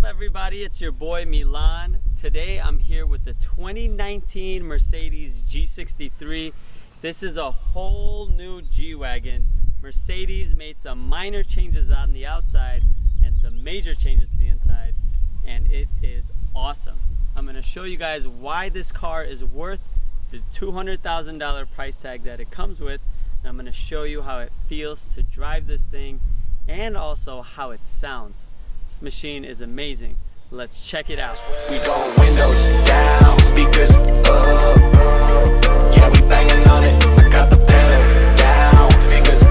up, everybody? It's your boy Milan. Today I'm here with the 2019 Mercedes G63. This is a whole new G-Wagon. Mercedes made some minor changes on the outside and some major changes to the inside, and it is awesome. I'm going to show you guys why this car is worth the $200,000 price tag that it comes with, and I'm going to show you how it feels to drive this thing and also how it sounds. This machine is amazing. Let's check it out. We go windows down, speakers up. Yeah, we banging on it. I got the pedal down, fingers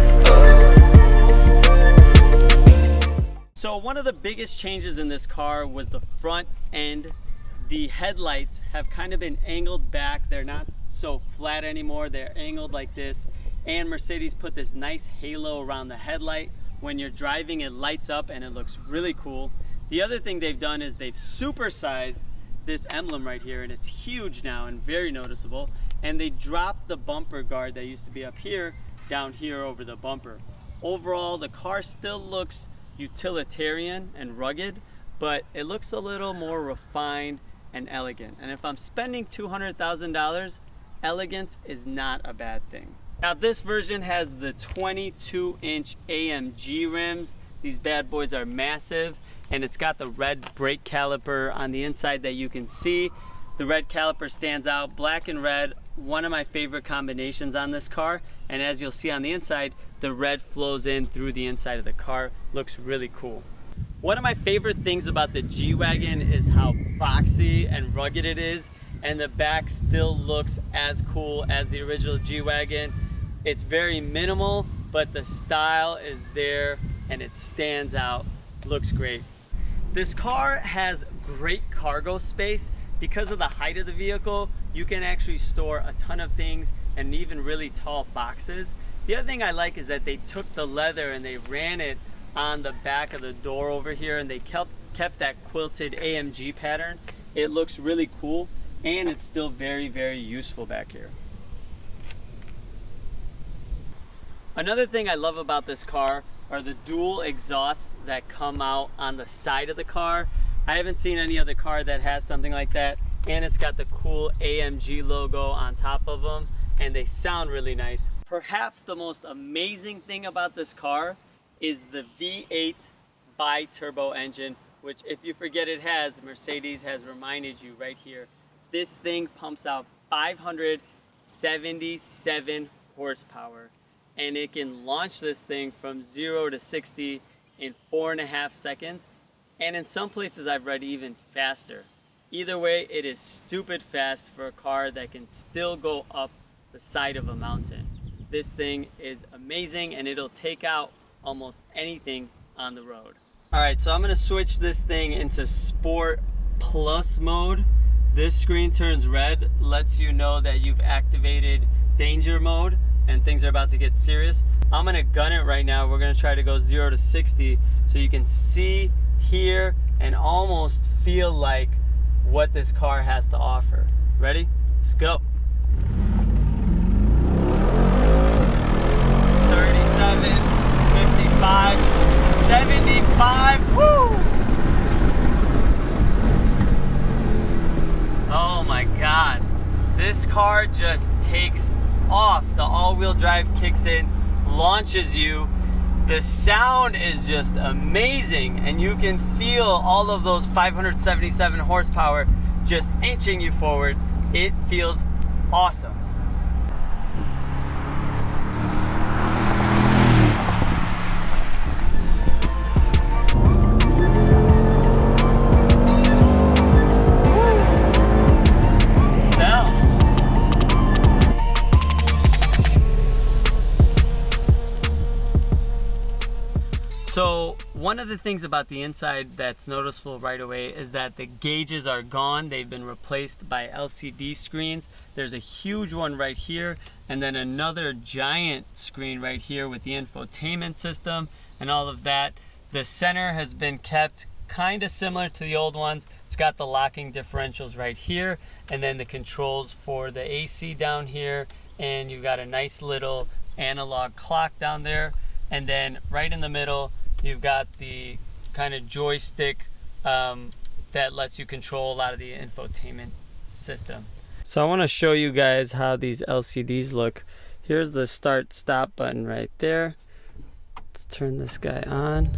up. So one of the biggest changes in this car was the front end. The headlights have kind of been angled back. They're not so flat anymore. They're angled like this. And Mercedes put this nice halo around the headlight. When you're driving, it lights up and it looks really cool. The other thing they've done is they've supersized this emblem right here, and it's huge now and very noticeable. And they dropped the bumper guard that used to be up here down here over the bumper. Overall, the car still looks utilitarian and rugged, but it looks a little more refined and elegant. And if I'm spending $200,000, elegance is not a bad thing. Now this version has the 22-inch AMG rims. These bad boys are massive, and it's got the red brake caliper on the inside that you can see. The red caliper stands out, black and red, one of my favorite combinations on this car. And as you'll see on the inside, the red flows in through the inside of the car. Looks really cool. One of my favorite things about the G-Wagon is how boxy and rugged it is, and the back still looks as cool as the original G-Wagon. It's very minimal, but the style is there and it stands out. Looks great. This car has great cargo space. Because of the height of the vehicle, you can actually store a ton of things and even really tall boxes. The other thing I like is that they took the leather and they ran it on the back of the door over here, and they kept that quilted AMG pattern. It looks really cool, and it's still very, very useful back here. Another thing I love about this car are the dual exhausts that come out on the side of the car. I haven't seen any other car that has something like that, and it's got the cool AMG logo on top of them, and they sound really nice. Perhaps the most amazing thing about this car is the V8 bi-turbo engine, which, if you forget it has, Mercedes has reminded you right here. This thing pumps out 577 horsepower, and it can launch this thing from 0 to 60 in 4.5 seconds, and in some places I've read even faster. Either way, it is stupid fast for a car that can still go up the side of a mountain. This thing is amazing, and it'll take out almost anything on the road. Alright, so I'm going to switch this thing into Sport Plus mode. This screen turns red, lets you know that you've activated danger mode and things are about to get serious. I'm going to gun it right now. We're going to try to go 0 to 60 so you can see, hear, and almost feel like what this car has to offer. Ready? Let's go. 37, 55, 75, woo! Oh my God. This car just takes off. The all-wheel drive kicks in, launches you. The sound is just amazing, and you can feel all of those 577 horsepower just inching you forward. It feels awesome. So one of the things about the inside that's noticeable right away is that the gauges are gone. They've been replaced by LCD screens. There's a huge one right here, and then another giant screen right here with the infotainment system and all of that. The center has been kept kind of similar to the old ones. It's got the locking differentials right here, and then the controls for the AC down here, and you've got a nice little analog clock down there. And then right in the middle, you've got the kind of joystick that lets you control a lot of the infotainment system. So I want to show you guys how these LCDs look. Here's the start stop button right there. Let's turn this guy on.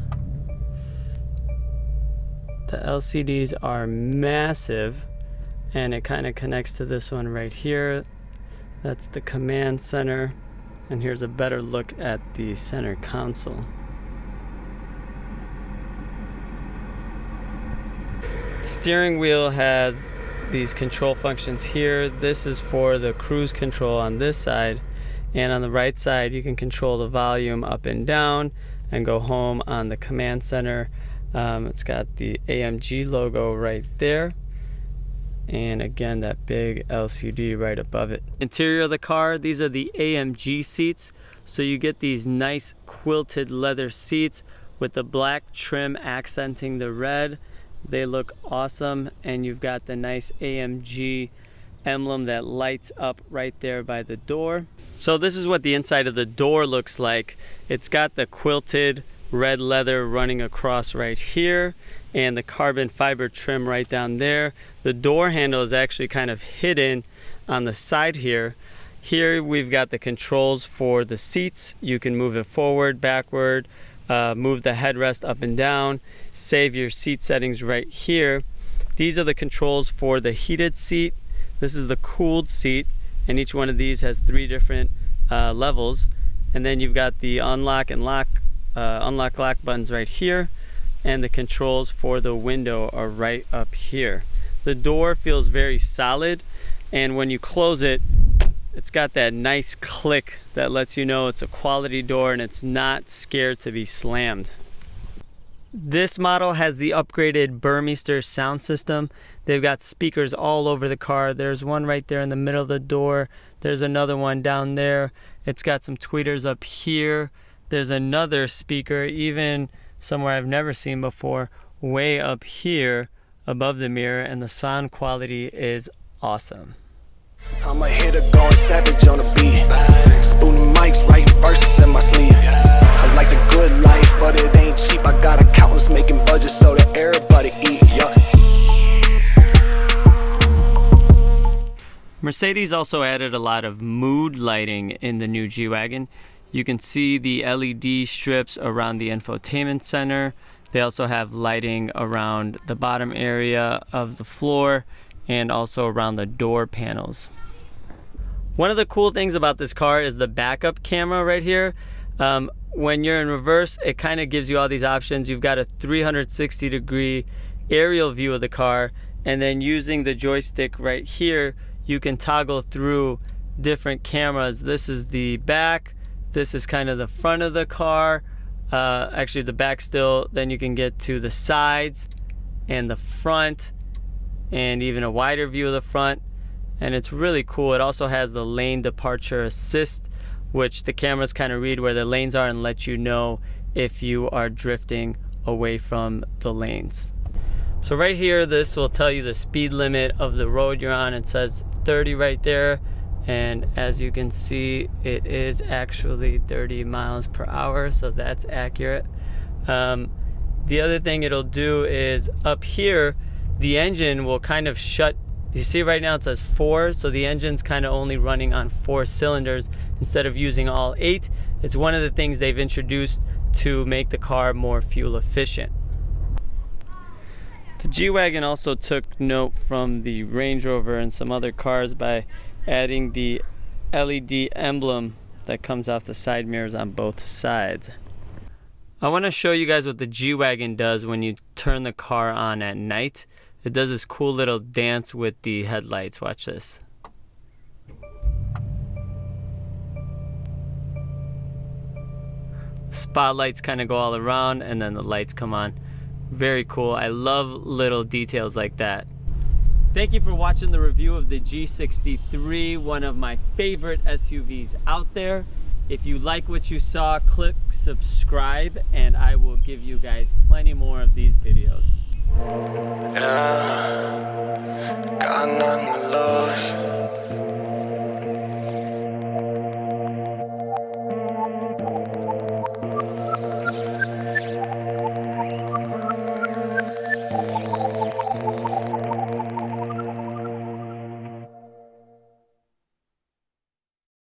The LCDs are massive, and it kind of connects to this one right here. That's the command center, and here's a better look at the center console. The steering wheel has these control functions here. This is for the cruise control on this side, and on the right side you can control the volume up and down and go home on the command center. It's got the AMG logo right there, and again that big LCD right above it. Interior of the car, these are the AMG seats, so you get these nice quilted leather seats with the black trim accenting the red. They look awesome, and you've got the nice AMG emblem that lights up right there by the door. So this is what the inside of the door looks like. It's got the quilted red leather running across right here, and the carbon fiber trim right down there. The door handle is actually kind of hidden on the side here. Here we've got the controls for the seats. You can move it forward, backward, move the headrest up and down, save your seat settings right here. These are the controls for the heated seat. This is the cooled seat, and each one of these has 3 different levels. And then you've got the unlock and lock, unlock lock buttons right here, and the controls for the window are right up here. The door feels very solid, and when you close it, it's got that nice click that lets you know it's a quality door and it's not scared to be slammed. This model has the upgraded Burmester sound system. They've got speakers all over the car. There's one right there in the middle of the door. There's another one down there. It's got some tweeters up here. There's another speaker, even somewhere I've never seen before, way up here above the mirror, and the sound quality is awesome. I'm a hitter going savage on the beat. Spooning mics, writing verses in my sleeve. I like the good life, but it ain't cheap. I got accountants making budgets so that everybody eat. Mercedes also added a lot of mood lighting in the new G-Wagon. You can see the LED strips around the infotainment center. They also have lighting around the bottom area of the floor and also around the door panels. One of the cool things about this car is the backup camera right here. When you're in reverse, it kind of gives you all these options. You've got a 360-degree aerial view of the car, and then using the joystick right here, you can toggle through different cameras. This is the back, this is kind of the front of the car, actually the back still, then you can get to the sides and the front, and even a wider view of the front, and it's really cool. It also has the lane departure assist, which the cameras kind of read where the lanes are and let you know if you are drifting away from the lanes. So right here, this will tell you the speed limit of the road you're on. It says 30 right there, and as you can see, it is actually 30 miles per hour, so that's accurate. The other thing it'll do is up here, the engine will kind of shut. You see right now it says 4, so the engine's kind of only running on 4 cylinders instead of using all 8. It's one of the things they've introduced to make the car more fuel efficient. The G-Wagon also took note from the Range Rover and some other cars by adding the LED emblem that comes off the side mirrors on both sides. I want to show you guys what the G-Wagon does when you turn the car on at night. It does this cool little dance with the headlights. Watch this. Spotlights kind of go all around, and then the lights come on. Very cool. I love little details like that. Thank you for watching the review of the G63, one of my favorite SUVs out there. If you like what you saw, click subscribe, and I will give you guys plenty more of these videos. Yeah, got nothing